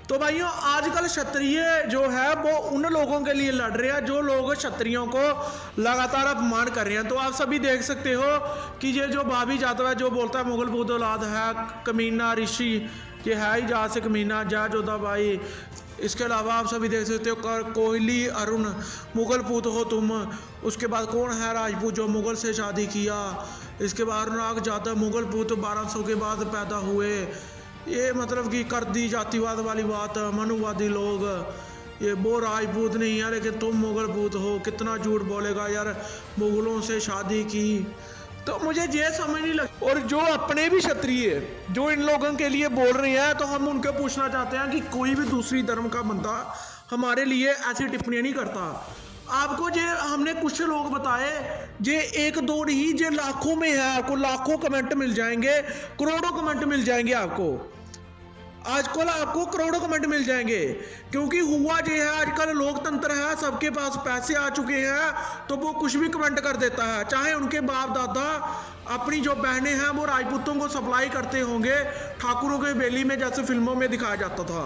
तो भाइयों आजकल क्षत्रिय जो है वो उन लोगों के लिए लड़ रहे हैं जो लोग क्षत्रियों को लगातार अपमान कर रहे हैं। तो आप सभी देख सकते हो कि ये जो भाभी जादव है जो बोलता है मुगल पूत औलाद है, कमीना ऋषि, ये है ही जहाँ से कमीना जय जोधा भाई। इसके अलावा आप सभी देख सकते हो कोहली अरुण, मुगल पूत हो तुम। उसके बाद कौन है राजपूत जो मुगल से शादी किया। इसके बाद अनुराग जादव, मुगल पूत 1200 के बाद पैदा हुए। ये मतलब कि कर दी जातिवाद वाली बात, मनुवादी लोग। ये वो राजपूत नहीं है लेकिन तुम मुगल पूत हो, कितना झूठ बोलेगा यार, मुगलों से शादी की। तो मुझे ये समझ नहीं लग। और जो अपने भी क्षत्रिय जो इन लोगों के लिए बोल रहे हैं तो हम उनके पूछना चाहते हैं कि कोई भी दूसरी धर्म का बंदा हमारे लिए ऐसी टिप्पणियां नहीं करता। आपको जे हमने कुछ लोग बताए, जे एक दो नहीं, जे लाखों में है, आपको लाखों कमेंट मिल जाएंगे, करोड़ों कमेंट मिल जाएंगे आपको। आजकल आपको करोड़ों कमेंट मिल जाएंगे क्योंकि हुआ जो है आजकल लोकतंत्र है, सबके पास पैसे आ चुके हैं तो वो कुछ भी कमेंट कर देता है। चाहे उनके बाप दादा अपनी जो बहनें हैं वो राजपूतों को सप्लाई करते होंगे ठाकुरों के बेली में, जैसे फिल्मों में दिखाया जाता था।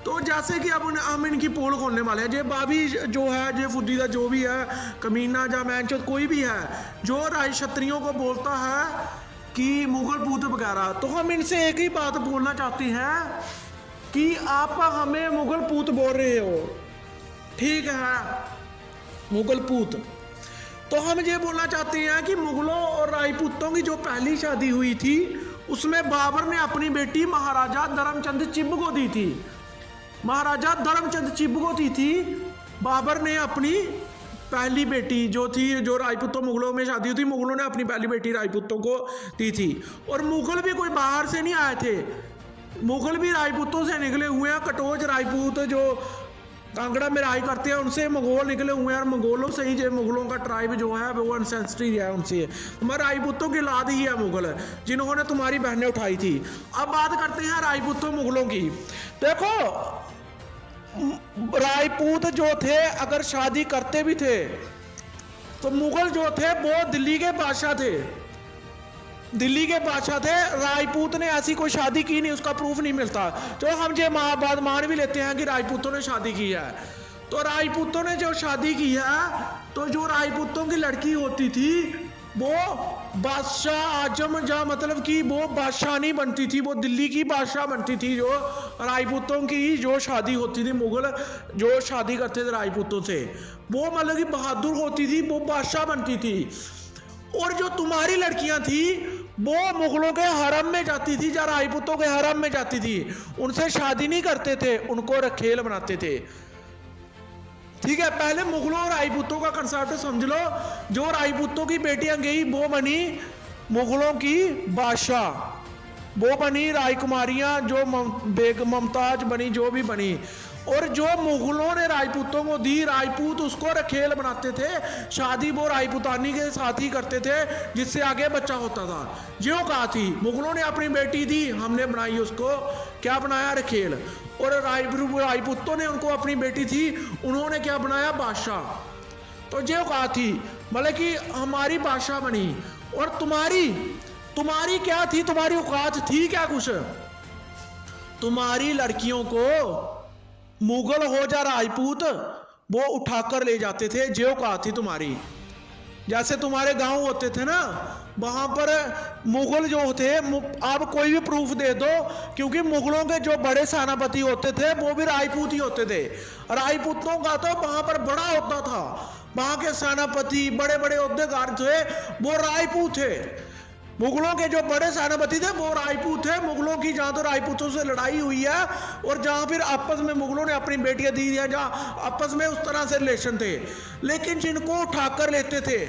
तो जैसे कि अब हम इनकी पोल खोलने वाले हैं। जे भाभी जो है, जे फुद्दीदा जो भी है, कमीना या मैनचोद कोई भी है जो क्षत्रियों को बोलता है कि मुगल पूत वगैरह, तो हम इनसे एक ही बात बोलना चाहते हैं कि आप हमें मुगल पूत बोल रहे हो, ठीक है, मुगल पूत। तो हम ये बोलना चाहते हैं कि मुगलों और राजपूतों की जो पहली शादी हुई थी उसमें बाबर ने अपनी बेटी महाराजा धर्मचंद चिब को दी थी। महाराजा धर्मचंद चिब को दी थी बाबर ने अपनी पहली बेटी जो थी, जो राजपूतों मुगलों में शादी हुई थी, मुगलों ने अपनी पहली बेटी राजपूतों को दी थी। और मुगल भी कोई बाहर से नहीं आए थे, मुगल भी राजपूतों से निकले हुए हैं। कटोच राजपूत जो कांगड़ा में राज करते हैं उनसे मंगोल निकले हुए हैं, और मंगोलों से ही जो मुगलों का ट्राइब जो है वो एंसेस्ट्री है उनसे। हमारे राजपूतों की औलाद ही है मुगल जिन्होंने तुम्हारी बहनें उठाई थी। अब बात करते हैं राजपूतों मुगलों की। देखो राजपूत जो थे अगर शादी करते भी थे तो मुगल जो थे वो दिल्ली के बादशाह थे, दिल्ली के बादशाह थे। राजपूत ने ऐसी कोई शादी की नहीं, उसका प्रूफ नहीं मिलता। तो हम ये बात मान भी लेते हैं कि राजपूतों ने शादी की है। तो राजपूतों ने जो शादी की है तो जो राजपूतों की लड़की होती थी वो बादशाह आजम, जा मतलब कि वो बादशाह नहीं बनती थी, वो दिल्ली की बादशाह बनती थी। जो राजपूतों की जो शादी होती थी, मुगल जो शादी करते थे राजपूतों से, वो मतलब कि बहादुर होती थी, वो बादशाह बनती थी। और जो तुम्हारी लड़कियां थी वो मुगलों के हरम में जाती थी या राजपूतों के हरम में जाती थी, उनसे शादी नहीं करते थे, उनको रखेल बनाते थे। ठीक है, पहले मुगलों और राजपूतों का कंसेप्ट समझ लो। जो राजपूतों की बेटियां गई वो बनी मुगलों की बादशाह, वो बनी राजकुमारियां, जो बेगम मुमताज बनी, जो भी बनी। और जो मुगलों ने राजपूतों को दी, राजपूत उसको रखेल बनाते थे, शादी वो राजपूतानी के साथ ही करते थे जिससे आगे बच्चा होता था। जो कहा थी मुगलों ने अपनी बेटी दी, हमने बनाई उसको क्या बनाया, रखेल। और राजपूतों ने उनको अपनी बेटी थी, उन्होंने क्या बनाया, बादशाह। तो जो कहा थी मतलब कि हमारी बादशाह बनी। और तुम्हारी क्या थी, तुम्हारी औकात थी क्या कुछ? तुम्हारी लड़कियों को मुगल हो जा राजपूत वो उठाकर ले जाते थे, जो कहा थी तुम्हारी। जैसे तुम्हारे गांव होते थे ना, वहां पर मुगल जो थे, आप कोई भी प्रूफ दे दो, क्योंकि मुगलों के जो बड़े सेनापति होते थे वो भी राजपूत ही होते थे। राजपूतों का तो वहां पर बड़ा होता था, वहां के सेनापति बड़े बड़े ओहदेदार थे वो राजपूत थे। मुगलों के जो बड़े सेनापति थे वो राजपूत थे। मुगलों की जहां तो राजपूतों से लड़ाई हुई है और जहां फिर आपस में मुगलों ने अपनी बेटियां दी है, जहां आपस में उस तरह से रिलेशन थे। लेकिन जिनको उठाकर लेते थे,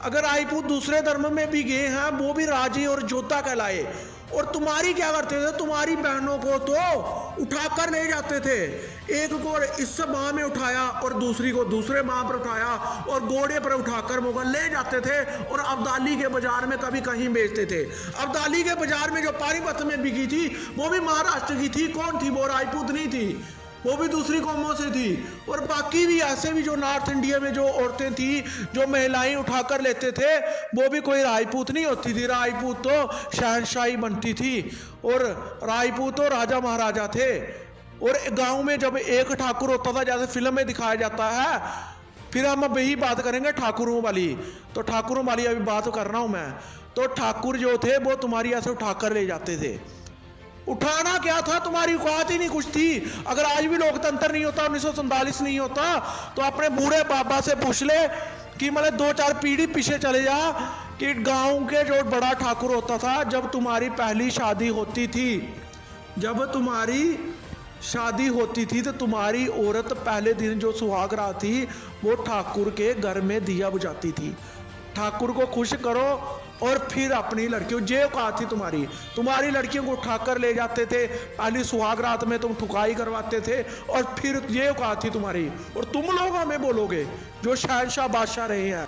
अगर राजपूत दूसरे धर्म में भी गए हैं वो भी राजे और जोधा कहलाए। और तुम्हारी क्या करते थे, तुम्हारी बहनों को तो उठाकर ले जाते थे, एक को इस बाह में उठाया और दूसरी को दूसरे बाह पर उठाया और घोड़े पर उठाकर मुगल ले जाते थे और अब्दाली के बाजार में कभी कहीं बेचते थे। अब्दाली के बाजार में जो पानीपत में बिकी थी वो भी महाराष्ट्र की थी। कौन थी वो? राजपूत नहीं थी, वो भी दूसरी कौमों से थी। और बाकी भी ऐसे भी जो नॉर्थ इंडिया में जो औरतें थी, जो महिलाएं उठाकर लेते थे, वो भी कोई राजपूत नहीं होती थी। राजपूत तो शहनशाही बनती थी और राजपूत तो राजा महाराजा थे। और गांव में जब एक ठाकुर होता था, जैसे फिल्म में दिखाया जाता है, फिर हम अब यही बात करेंगे ठाकुरों वाली। तो ठाकुरों वाली अभी बात कर रहा हूं मैं। तो ठाकुर जो थे वो तुम्हारी ऐसे उठाकर ले जाते थे। उठाना क्या था, तुम्हारी औकात ही नहीं कुछ थी। अगर आज भी लोकतंत्र नहीं होता, 1947 नहीं होता, तो अपने बूढ़े बाबा से पूछ ले कि मतलब 2-4 पीढ़ी पीछे चले जा कि गांव के जो बड़ा ठाकुर होता था, जब तुम्हारी पहली शादी होती थी, जब तुम्हारी शादी होती थी, तो तुम्हारी औरत पहले दिन जो सुहाग रात थी वो ठाकुर के घर में दिया बुझाती थी। ठाकुर को खुश करो और फिर अपनी लड़कियों, जे औकात थी तुम्हारी लड़कियों को उठाकर ले जाते थे, पहली सुहाग रात में तुम ठुकाई करवाते थे, और फिर ये औकात थी तुम्हारी। और तुम लोग हमें बोलोगे जो शहंशाह बादशाह रहे हैं।